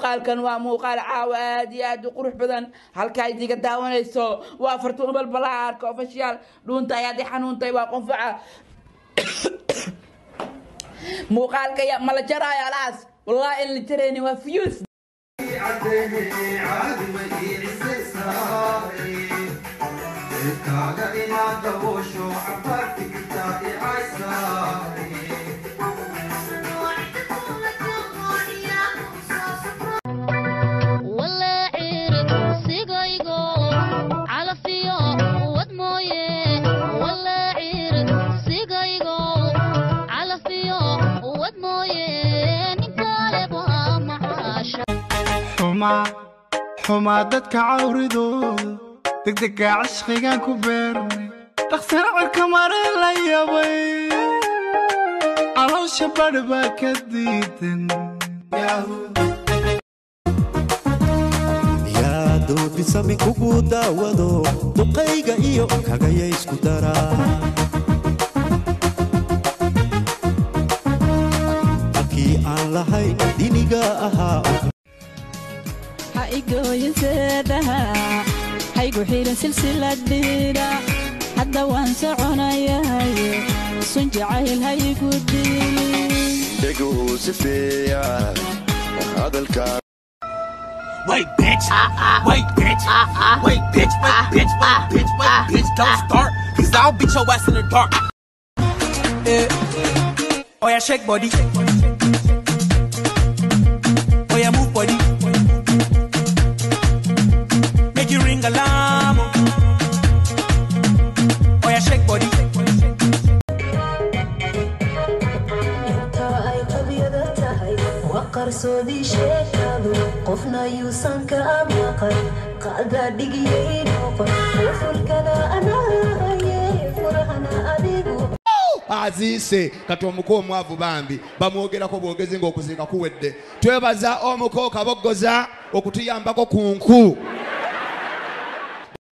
قال كان وقال عوادي أدو قروح بدن هالكاي ديك داونيسو وافرتون بالبلار كوفشيال دون تايادي حنون تاي وقنفعة مو قال كيا ملا جرى يا لاس والله اللي تريني وفيوس حما دتك عوريدود دقدق عشقيقان كبيرني تخسر الكمار اللي يبي على شبر باكديدن يا دودي سامي كوكو داودو دقيقة إيو كاقايا يسكو دارا أكي آن لهاي دينيقا أها هايقو ينسيدها هايقو حيرا سلسلة ديرا حدا وانسعونا ياهي سنجعيل هايقو ديري دقو سفيا هذا الكار Wait, bitch. Wait, bitch. Wait, bitch. Wait, bitch. Wait, bitch. Wait, bitch. Don't start, cause I'll beat your ass in the dark. Oh yeah, shake body. Oh yeah, move body. Make you ring alarm. Oh yeah, shake body. قرصودي شيكادو قفنا يوسان كأميقر قادا دقيقين وفل كنا أنا فرحنا أديقو Azise katomuko mwavu bambi bamwogera ko bwogezi ng'okuzika kuwedde twebaza omuko kaboggoza okutuyambako kunku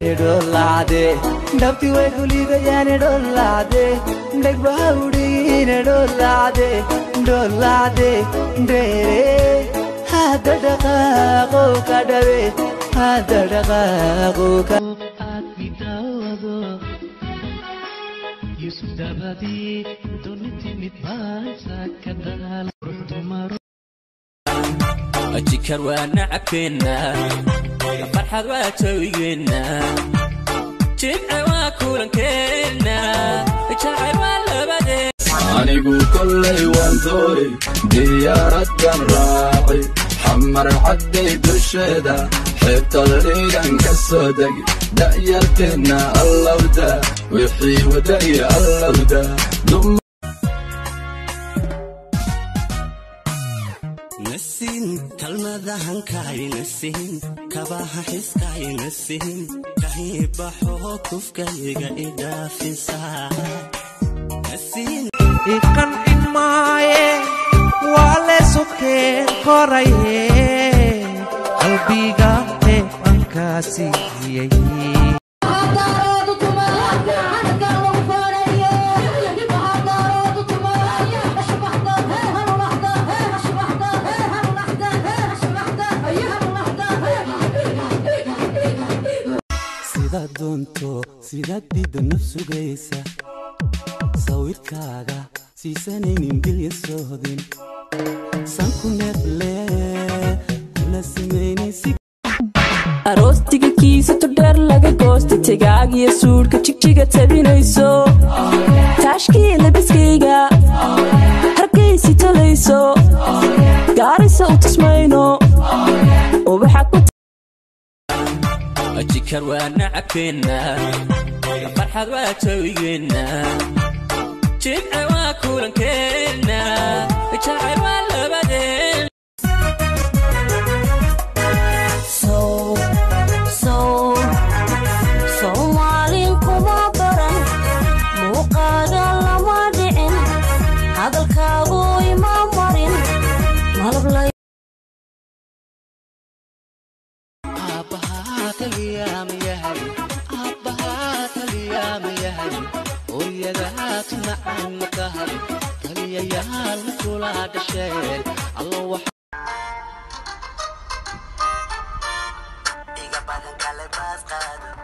Dolade ndapti we guliga jane dolade ndek baudi ne dolade ndere hada daqa kadawe hada daqa Yusuf dabadi doniti mitbansa kadal rumaro أجيكر ونعكنا فرحة واتوينا جمع وكولن كنا جاعي ولا بدي أنيقو كلي وانتوري ديارة جراحي حمر حدي بالشدا حتى الريقان كالصدق دايرتنا الله ودا ويحيي وداي الله ودا نسين كلمة هنكاي نسين كباها حسكاي نسين كهي بحوكف كيغا إدافي سا نسين ikan inmaye wale suke koraye albiga te angkasi sida doonto sida dida nafsu geysa sawirkaaga siisanaynin bilya sohdin sanku neefle kula samaynaysi aroostiga kiisa tudheer laga goosta tegaagiyo suudhka jigjiga tabinayso taashkii labiskayga hargaysi talayso gaarisa u tusmayno ubaxa ku أجيكر ونعكنا فرحة واتوينا جمع وكولن كنا جاعي ولا بدي qaado